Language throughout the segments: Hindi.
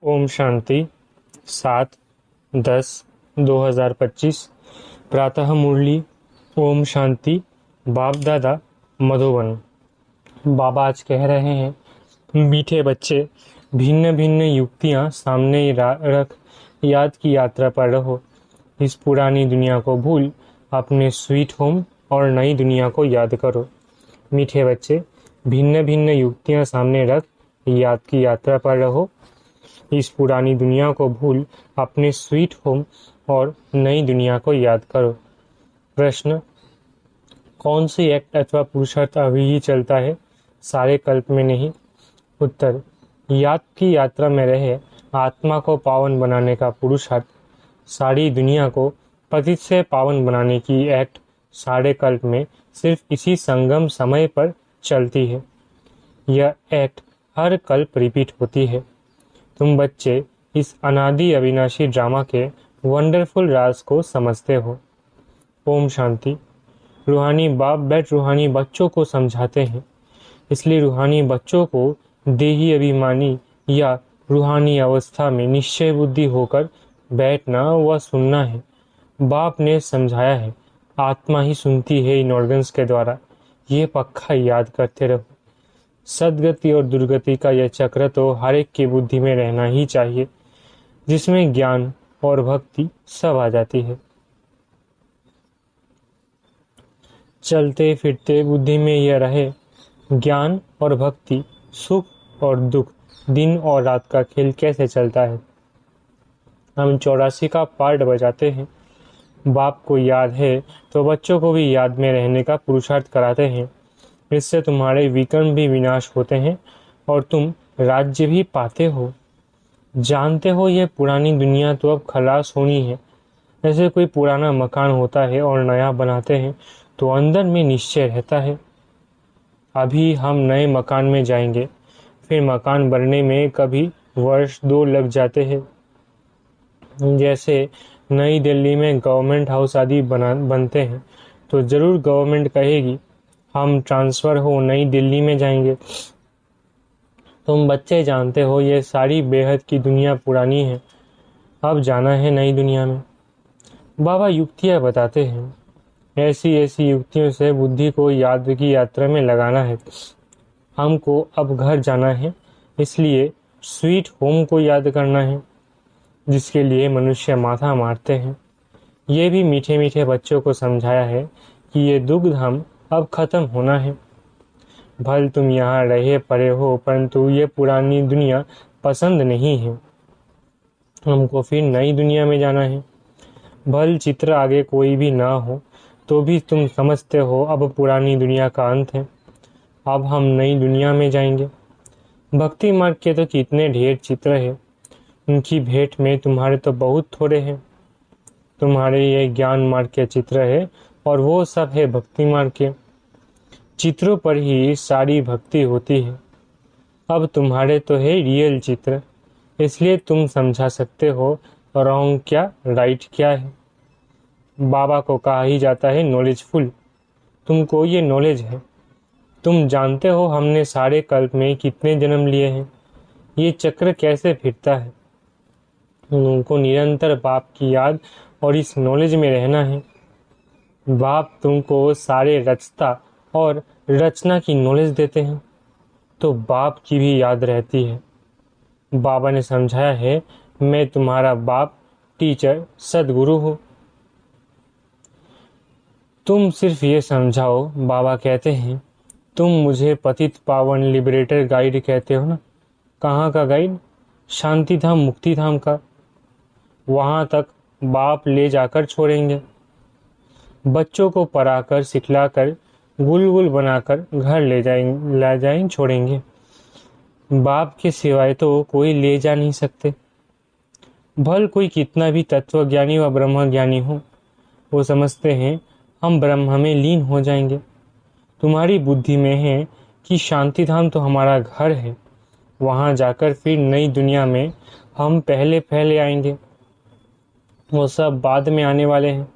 ओम शांति 7/10/2025 प्रातः मुरली। ओम शांति। बाप दादा मधुबन। बाबा आज कह रहे हैं, मीठे बच्चे, भिन्न भिन्न युक्तियां सामने रख याद की यात्रा पर रहो। इस पुरानी दुनिया को भूल अपने स्वीट होम और नई दुनिया को याद करो। मीठे बच्चे, भिन्न भिन्न युक्तियां सामने रख याद की यात्रा पर रहो। इस पुरानी दुनिया को भूल अपने स्वीट होम और नई दुनिया को याद करो। प्रश्न, कौन सी एक्ट अथवा पुरुषार्थ अभी ही चलता है, सारे कल्प में नहीं? उत्तर, याद की यात्रा में रहे आत्मा को पावन बनाने का पुरुषार्थ, सारी दुनिया को पतित से पावन बनाने की एक्ट सारे कल्प में सिर्फ इसी संगम समय पर चलती है। यह एक्ट हर कल्प रिपीट होती है। तुम बच्चे इस अनादि अविनाशी ड्रामा के वंडरफुल राज को समझते हो। ओम शांति। रूहानी बाप बैठ रूहानी बच्चों को समझाते हैं, इसलिए रूहानी बच्चों को देही अभिमानी या रूहानी अवस्था में निश्चय बुद्धि होकर बैठना व सुनना है। बाप ने समझाया है, आत्मा ही सुनती है इन ऑर्गन्स के द्वारा। ये पक्का याद करते रहो। सदगति और दुर्गति का यह चक्र तो हर एक की बुद्धि में रहना ही चाहिए, जिसमें ज्ञान और भक्ति सब आ जाती है। चलते फिरते बुद्धि में यह रहे, ज्ञान और भक्ति, सुख और दुख, दिन और रात का खेल कैसे चलता है। हम 84 का पार्ट बजाते हैं। बाप को याद है तो बच्चों को भी याद में रहने का पुरुषार्थ कराते हैं। इससे तुम्हारे विकर्म भी विनाश होते हैं और तुम राज्य भी पाते हो। जानते हो, यह पुरानी दुनिया तो अब खलास होनी है। जैसे कोई पुराना मकान होता है और नया बनाते हैं तो अंदर में निश्चय रहता है। अभी हम नए मकान में जाएंगे, फिर मकान बनने में कभी वर्ष 2 लग जाते हैं। जैसे नई दिल्ली में गवर्नमेंट हाउस आदि बनते हैं तो जरूर गवर्नमेंट कहेगी, हम ट्रांसफ़र हो नई दिल्ली में जाएंगे। तुम बच्चे जानते हो, ये सारी बेहद की दुनिया पुरानी है, अब जाना है नई दुनिया में। बाबा युक्तियाँ बताते हैं, ऐसी ऐसी युक्तियों से बुद्धि को याद की यात्रा में लगाना है। हमको अब घर जाना है, इसलिए स्वीट होम को याद करना है, जिसके लिए मनुष्य माथा मारते हैं। ये भी मीठे मीठे बच्चों को समझाया है कि ये दुख धाम अब खत्म होना है। भल तुम यहाँ रहे पड़े हो, परंतु ये पुरानी दुनिया पसंद नहीं है। हमको फिर नई दुनिया में जाना है। भल चित्र आगे कोई भी ना हो तो भी तुम समझते हो अब पुरानी दुनिया का अंत है। अब हम नई दुनिया में जाएंगे। भक्ति मार्ग के तो कितने ढेर चित्र है, उनकी भेंट में तुम्हारे तो बहुत थोड़े हैं। तुम्हारे ये ज्ञान मार्ग के चित्र है और वो सब है भक्ति मार्ग के। चित्रों पर ही सारी भक्ति होती है। अब तुम्हारे तो है रियल चित्र, इसलिए तुम समझा सकते हो रॉन्ग क्या राइट क्या है। बाबा को कहा ही जाता है नॉलेजफुल। तुमको ये नॉलेज है। तुम जानते हो हमने सारे कल्प में कितने जन्म लिए हैं, ये चक्र कैसे फिरता है। उनको निरंतर बाप की याद और इस नॉलेज में रहना है। बाप तुमको सारे रचता और रचना की नॉलेज देते हैं, तो बाप की भी याद रहती है। बाबा ने समझाया है, मैं तुम्हारा बाप, टीचर, सदगुरु हूँ। तुम सिर्फ ये समझाओ। बाबा कहते हैं, तुम मुझे पतित पावन लिबरेटर गाइड कहते हो ना। कहाँ का गाइड? शांति धाम, मुक्ति धाम का। वहाँ तक बाप ले जाकर छोड़ेंगे। बच्चों को पढ़ाकर सिखलाकर गुल बनाकर घर ले जाएंगे छोड़ेंगे। बाप के सिवाय तो कोई ले जा नहीं सकते। भल कोई कितना भी तत्वज्ञानी व ब्रह्म ज्ञानी हो, वो समझते हैं हम ब्रह्म में लीन हो जाएंगे। तुम्हारी बुद्धि में है कि शांति धाम तो हमारा घर है, वहाँ जाकर फिर नई दुनिया में हम पहले आएंगे, वो सब बाद में आने वाले हैं।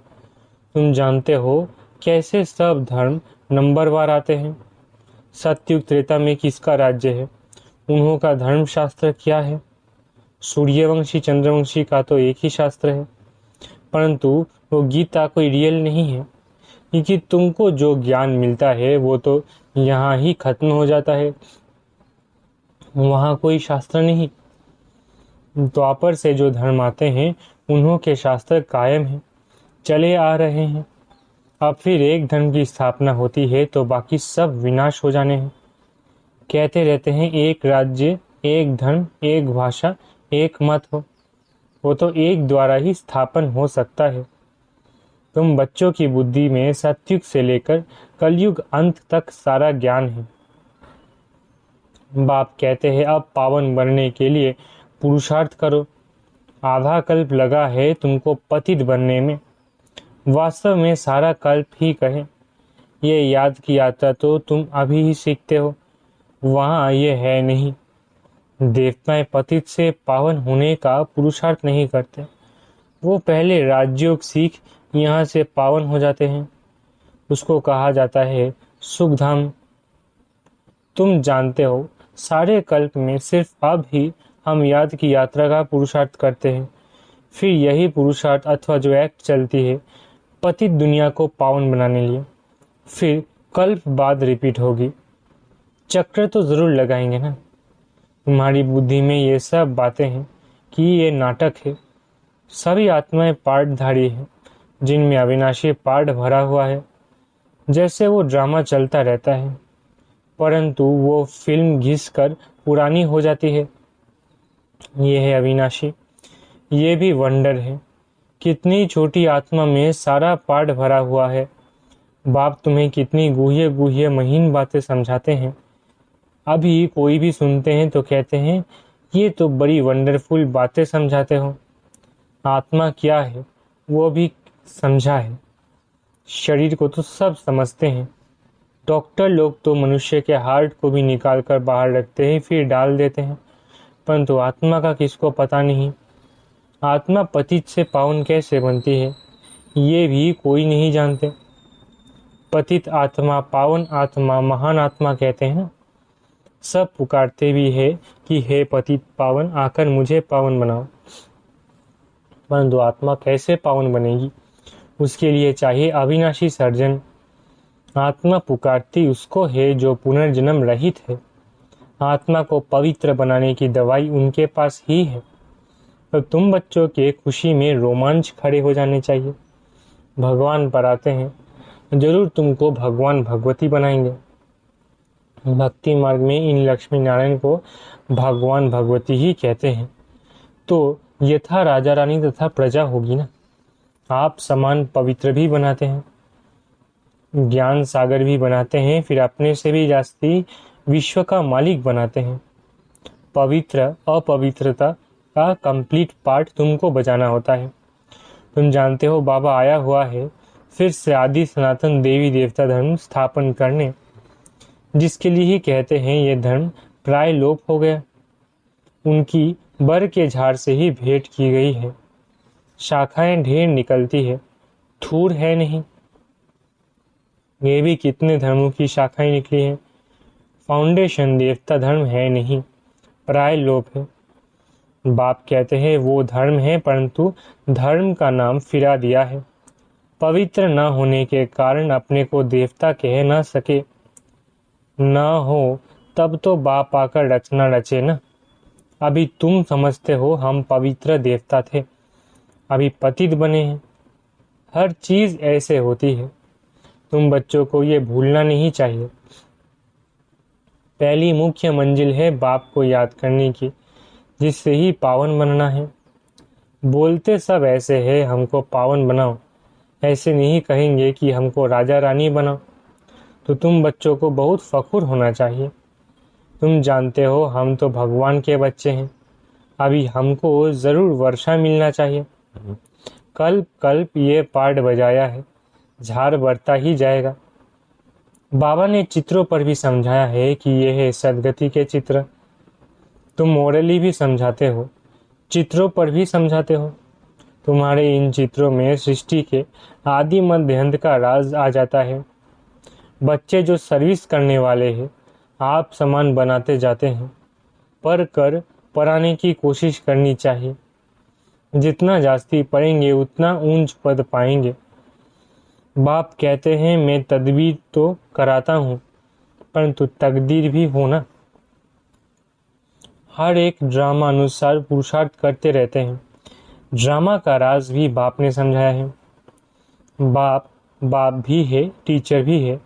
तुम जानते हो कैसे सब धर्म नंबरवार आते हैं। सत्युग त्रेता में किसका राज्य है, उन्हों का धर्मशास्त्र क्या है। सूर्यवंशी चंद्रवंशी का तो एक ही शास्त्र है, परंतु वो गीता कोई रियल नहीं है, क्योंकि तुमको जो ज्ञान मिलता है वो तो यहाँ ही खत्म हो जाता है, वहाँ कोई शास्त्र नहीं। द्वापर से जो धर्म आते हैं उन्हों के शास्त्र कायम हैं, चले आ रहे हैं। अब फिर एक धर्म की स्थापना होती है तो बाकी सब विनाश हो जाने हैं। कहते रहते हैं एक राज्य, एक धर्म, एक भाषा, एक मत हो, वो तो एक द्वारा ही स्थापन हो सकता है। तुम बच्चों की बुद्धि में सतयुग से लेकर कलयुग अंत तक सारा ज्ञान है। बाप कहते हैं अब पावन बनने के लिए पुरुषार्थ करो। आधा कल्प लगा है तुमको पतित बनने में, वास्तव में सारा कल्प ही कहे। ये याद की यात्रा तो तुम अभी ही सीखते हो, वहाँ ये है नहीं। देवताएं पतित से पावन होने का पुरुषार्थ नहीं करते, वो पहले राजयोग सीख यहाँ से पावन हो जाते हैं। उसको कहा जाता है सुखधाम। तुम जानते हो सारे कल्प में सिर्फ अब ही हम याद की यात्रा का पुरुषार्थ करते हैं, फिर यही पुरुषार्थ अथवा जो एक्ट चलती है पतित दुनिया को पावन बनाने लिए, फिर कल्प बाद रिपीट होगी। चक्र तो जरूर लगाएंगे ना। तुम्हारी बुद्धि में ये सब बातें हैं कि ये नाटक है। सभी आत्माएं पार्टधारी हैं, जिनमें अविनाशी पार्ट भरा हुआ है। जैसे वो ड्रामा चलता रहता है, परंतु वो फिल्म घिसकर पुरानी हो जाती है। ये है अविनाशी। ये भी वंडर है, कितनी छोटी आत्मा में सारा पार्ट भरा हुआ है। बाप तुम्हें कितनी गुह्य गुह्य महीन बातें समझाते हैं। अभी कोई भी सुनते हैं तो कहते हैं ये तो बड़ी वंडरफुल बातें समझाते हो। आत्मा क्या है वो भी समझा है, शरीर को तो सब समझते हैं। डॉक्टर लोग तो मनुष्य के हार्ट को भी निकाल कर बाहर रखते हैं फिर डाल देते हैं, परंतु आत्मा का किसको पता नहीं। आत्मा पतित से पावन कैसे बनती है ये भी कोई नहीं जानते। पतित आत्मा, पावन आत्मा, महान आत्मा कहते हैं। सब पुकारते भी है कि हे पतित पावन आकर मुझे पावन बनाओ, परंतु आत्मा कैसे पावन बनेगी? उसके लिए चाहिए अविनाशी सर्जन। आत्मा पुकारती उसको है जो पुनर्जन्म रहित है। आत्मा को पवित्र बनाने की दवाई उनके पास ही है। तो तुम बच्चों के खुशी में रोमांच खड़े हो जाने चाहिए। भगवान पर आते हैं, जरूर तुमको भगवान भगवती बनाएंगे। भक्ति मार्ग में इन लक्ष्मी नारायण को भगवान भगवती ही कहते हैं। तो यथा राजा रानी तथा प्रजा होगी ना। आप समान पवित्र भी बनाते हैं, ज्ञान सागर भी बनाते हैं, फिर अपने से भी जास्ती विश्व का मालिक बनाते हैं। पवित्र अपवित्रता का कंप्लीट पार्ट तुमको बजाना होता है। तुम जानते हो बाबा आया हुआ है फिर से आदि सनातन देवी देवता धर्म स्थापन करने, जिसके लिए ही कहते हैं ये धर्म प्राय लोप हो गया। उनकी बर के झाड़ से ही भेंट की गई है। शाखाएं ढेर निकलती है, थूर है नहीं। ये भी कितने धर्मों की शाखाएं निकली हैं। फाउंडेशन देवता धर्म है नहीं, प्राय लोप है। बाप कहते हैं वो धर्म है, परंतु धर्म का नाम फिरा दिया है। पवित्र न होने के कारण अपने को देवता कह न सके। न हो तब तो बाप आकर रचना रचे न। अभी तुम समझते हो हम पवित्र देवता थे, अभी पतित बने हैं। हर चीज ऐसे होती है, तुम बच्चों को ये भूलना नहीं चाहिए। पहली मुख्य मंजिल है बाप को याद करने की, जिससे ही पावन बनना है। बोलते सब ऐसे है हमको पावन बनाओ, ऐसे नहीं कहेंगे कि हमको राजा रानी बनाओ। तो तुम बच्चों को बहुत फखुर होना चाहिए। तुम जानते हो हम तो भगवान के बच्चे हैं, अभी हमको जरूर वर्षा मिलना चाहिए। कल्प कल्प ये पार्ट बजाया है, झाड़ बढ़ता ही जाएगा। बाबा ने चित्रों पर भी समझाया है कि ये है सदगति के चित्र। तुम मोरली भी समझाते हो, चित्रों पर भी समझाते हो। तुम्हारे इन चित्रों में सृष्टि के आदि मध्य अंत का राज आ जाता है। बच्चे जो सर्विस करने वाले हैं आप समान बनाते जाते हैं, पर कर पढ़ाने की कोशिश करनी चाहिए। जितना जास्ती पढ़ेंगे उतना ऊंच पद पाएंगे। बाप कहते हैं मैं तदबीर तो कराता हूँ, परंतु तकदीर भी हो ना। हर एक ड्रामा अनुसार पुरुषार्थ करते रहते हैं। ड्रामा का राज भी बाप ने समझाया है। बाप बाप भी है, टीचर भी है,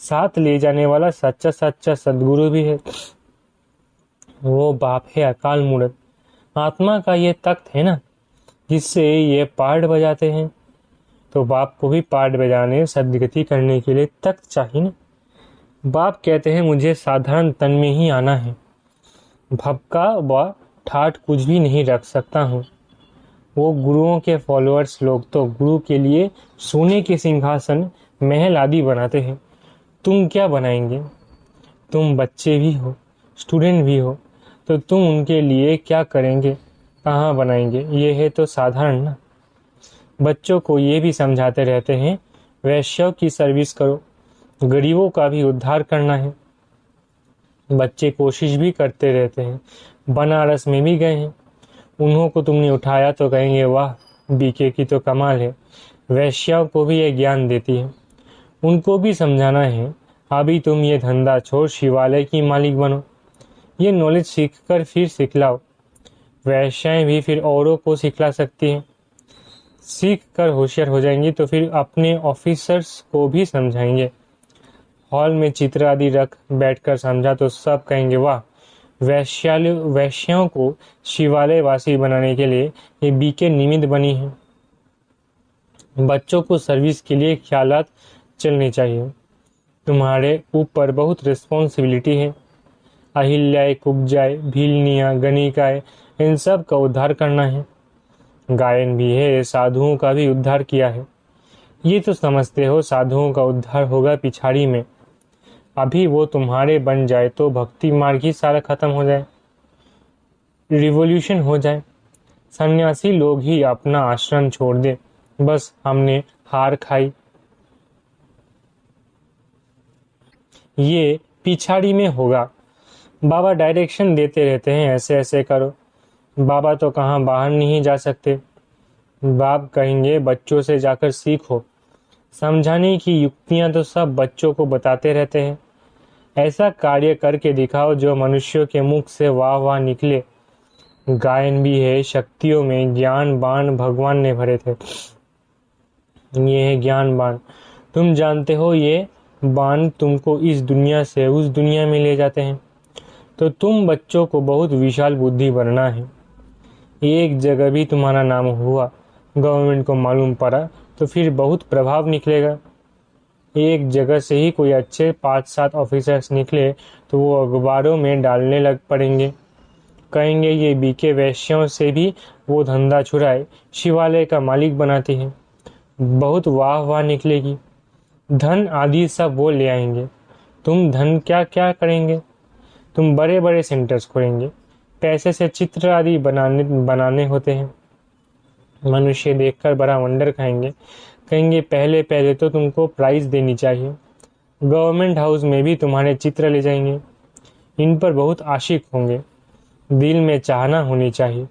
साथ ले जाने वाला सच्चा सच्चा सदगुरु भी है। वो बाप है अकाल मूर्त। आत्मा का ये तख्त है ना, जिससे ये पार्ट बजाते हैं। तो बाप को भी पार्ट बजाने सदगति करने के लिए तख्त चाहिए ना। बाप कहते हैं मुझे साधारण तन में ही आना है, भपका व ठाठ कुछ भी नहीं रख सकता हूँ। वो गुरुओं के फॉलोअर्स लोग तो गुरु के लिए सोने के सिंहासन, महल आदि बनाते हैं। तुम क्या बनाएंगे? तुम बच्चे भी हो, स्टूडेंट भी हो, तो तुम उनके लिए क्या करेंगे, कहाँ बनाएंगे? ये है तो साधारण ना। बच्चों को ये भी समझाते रहते हैं वैश्यों की सर्विस करो, गरीबों का भी उद्धार करना है। बच्चे कोशिश भी करते रहते हैं। बनारस में भी गए हैं, उन्हों को तुमने उठाया तो कहेंगे वाह, बीके की तो कमाल है। वैश्याओं को भी ये ज्ञान देती है। उनको भी समझाना है अभी तुम ये धंधा छोड़ शिवालय की मालिक बनो, ये नॉलेज सीख कर फिर सिखलाओ। वैश्याएं भी फिर औरों को सिखला सकती हैं। सीख कर होशियार हो जाएंगी तो फिर अपने ऑफिसर्स को भी समझाएंगे। हॉल में चित्र आदि रख बैठकर समझा तो सब कहेंगे वाह, वैश्याओं को शिवालय वासी बनाने के लिए ये बीके निमित्त बनी है। बच्चों को सर्विस के लिए ख्यालात चलने चाहिए। तुम्हारे ऊपर बहुत रिस्पॉन्सिबिलिटी है। अहिल्याएं, कुब्जाएं, भीलनियाँ, गणिकाएं, इन सब का उद्धार करना है। गायन भी है, साधुओं का भी उद्धार किया है। ये तो समझते हो साधुओं का उद्धार होगा पिछाड़ी में। अभी वो तुम्हारे बन जाए तो भक्ति मार्ग ही सारा खत्म हो जाए, रिवॉल्यूशन हो जाए, सन्यासी लोग ही अपना आश्रम छोड़ दे, बस हमने हार खाई। ये पिछाड़ी में होगा। बाबा डायरेक्शन देते रहते हैं ऐसे ऐसे करो। बाबा तो कहाँ बाहर नहीं जा सकते। बाप कहेंगे बच्चों से जाकर सीखो। समझाने की युक्तियां तो सब बच्चों को बताते रहते हैं। ऐसा कार्य करके दिखाओ जो मनुष्यों के मुख से वाह वाह निकले। गायन भी है, शक्तियों में ज्ञान बाण भगवान ने भरे थे। ये है ज्ञान बाण। तुम जानते हो ये बाण तुमको इस दुनिया से उस दुनिया में ले जाते हैं। तो तुम बच्चों को बहुत विशाल बुद्धि बनना है। एक जगह भी तुम्हारा नाम हुआ, गवर्नमेंट को मालूम पड़ा, तो फिर बहुत प्रभाव निकलेगा। एक जगह से ही कोई अच्छे 5-7 ऑफिसर्स निकले तो वो अखबारों में डालने लग पड़ेंगे। कहेंगे ये बीके वैश्यों से भी वो धंधा छुड़ाए शिवालय का मालिक बनाती है। बहुत वाह वाह निकलेगी। धन आदि सब वो ले आएंगे। तुम धन क्या क्या करेंगे? तुम बड़े बड़े सेंटर्स खोलेंगे। पैसे से चित्र आदि बनाने होते हैं। मनुष्य देखकर बड़ा वंडर खाएंगे। कहेंगे पहले पहले तो तुमको प्राइज देनी चाहिए। गवर्नमेंट हाउस में भी तुम्हारे चित्र ले जाएंगे। इन पर बहुत आशिक होंगे। दिल में चाहना होनी चाहिए।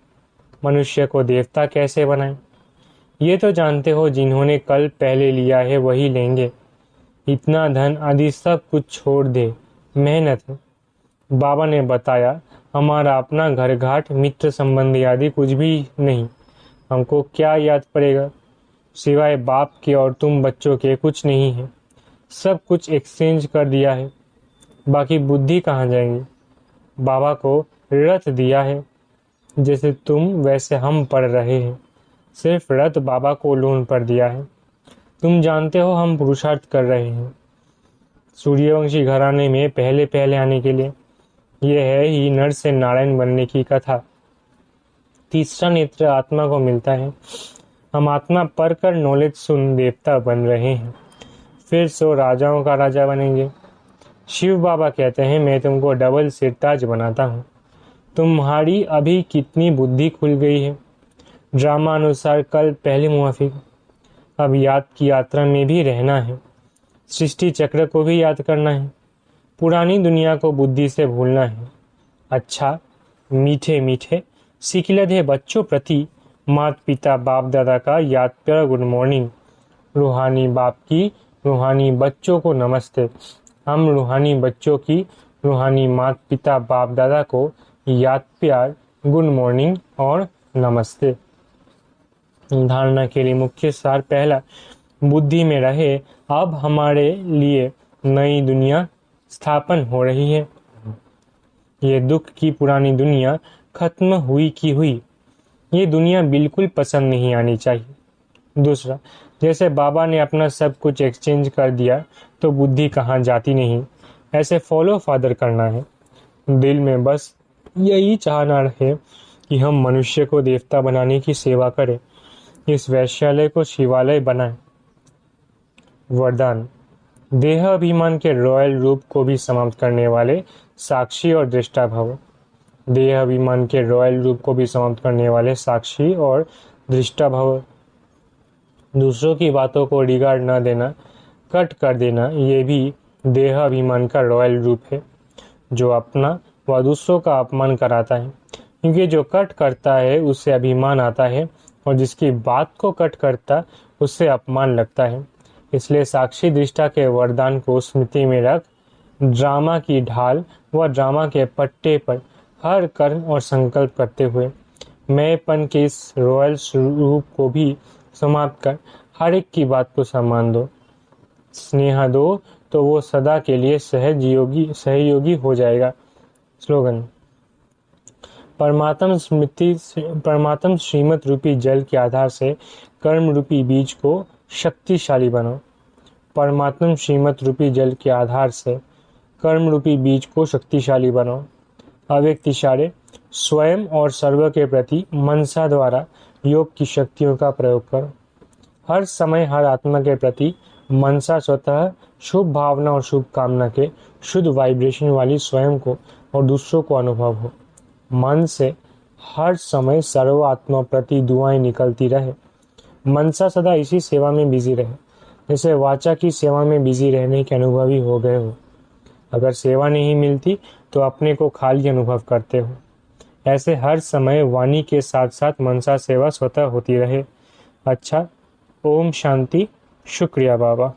मनुष्य को देवता कैसे बनाए? ये तो जानते हो जिन्होंने कल पहले लिया है वही लेंगे। इतना धन आदि सब कुछ छोड़ दे, मेहनत है। बाबा ने बताया हमारा अपना घर घाट मित्र संबंधी आदि कुछ भी नहीं। हमको क्या याद पड़ेगा? सिवाय बाप के और तुम बच्चों के कुछ नहीं है। सब कुछ एक्सचेंज कर दिया है। बाकी बुद्धि कहाँ जाएंगी? बाबा को रथ दिया है, जैसे तुम वैसे हम पढ़ रहे हैं। सिर्फ रथ बाबा को लोन पर दिया है। तुम जानते हो हम पुरुषार्थ कर रहे हैं सूर्यवंशी घराने में पहले पहले आने के लिए। यह है ही नर से नारायण बनने की कथा। तीसरा नेत्र आत्मा को मिलता है। हम आत्मा पढ़कर नॉलेज सुन देवता बन रहे हैं, फिर सो राजाओं का राजा बनेंगे। शिव बाबा कहते हैं मैं तुमको डबल सिरताज बनाता हूँ। तुम्हारी अभी कितनी बुद्धि खुल गई है। ड्रामा अनुसार कल पहले मुआफिक, अब याद की यात्रा में भी रहना है। सृष्टि चक्र को भी याद करना है। पुरानी दुनिया को बुद्धि से भूलना है। अच्छा, मीठे मीठे सिकिलधे बच्चों प्रति माता पिता बाप दादा का याद प्यारा गुड मॉर्निंग। रूहानी बाप की रूहानी बच्चों को नमस्ते। हम रूहानी बच्चों की रूहानी माता पिता बाप दादा को याद प्यार गुड मॉर्निंग और नमस्ते। धारणा के लिए मुख्य सार पहला, बुद्धि में रहे अब हमारे लिए नई दुनिया स्थापन हो रही है। ये दुख की पुरानी दुनिया खत्म हुई की हुई, ये दुनिया बिल्कुल पसंद नहीं आनी चाहिए। दूसरा, जैसे बाबा ने अपना सब कुछ एक्सचेंज कर दिया तो बुद्धि कहाँ जाती नहीं, ऐसे फॉलो फादर करना है। दिल में बस यही चाहना रहे कि हम मनुष्य को देवता बनाने की सेवा करें, इस वैश्यालय को शिवालय बनाएं। वरदान, देह अभिमान के रॉयल रूप को भी समाप्त करने वाले साक्षी और दृष्टा भव। देह अभिमान के रॉयल रूप को भी समाप्त करने वाले साक्षी और दृष्टा भव। दूसरों की बातों को रिगार्ड न देना, कट कर देना, ये भी देह अभिमान का रॉयल रूप है, जो अपना व दूसरों का अपमान कराता है। क्योंकि जो कट करता है उससे अभिमान आता है और जिसकी बात को कट करता उससे अपमान लगता है। इसलिए साक्षी दृष्टा के वरदान को स्मृति में रख ड्रामा की ढाल व ड्रामा के पट्टे पर हर कर्म और संकल्प करते हुए मैंपन के इस रॉयल रूप को भी समाप्त कर हर एक की बात को सम्मान दो, स्नेह दो, तो वो सदा के लिए सहयोगी हो जाएगा। स्लोगन, परमात्म श्रीमत रूपी जल के आधार से कर्म रूपी बीज को शक्तिशाली बनाओ। परमात्म श्रीमत रूपी जल के आधार से कर्म रूपी बीज को शक्तिशाली बनाओ। अव्यक्त इशारे, स्वयं और सर्व के प्रति मनसा द्वारा योग की शक्तियों का प्रयोग करो। हर समय हर आत्मा के प्रति मनसा स्वतः शुभ भावना और शुभ कामना के शुद्ध वाइब्रेशन वाली स्वयं को और दूसरों को अनुभव हो। मन से हर समय सर्व आत्मा प्रति दुआएं निकलती रहे। मनसा सदा इसी सेवा में बिजी रहे, जैसे वाचा की सेवा में बिजी रहने के अनुभवी हो गए हो। अगर सेवा नहीं मिलती तो अपने को खाली अनुभव करते हो। ऐसे हर समय वाणी के साथ साथ मनसा सेवा स्वतः होती रहे। अच्छा, ओम शांति। शुक्रिया बाबा।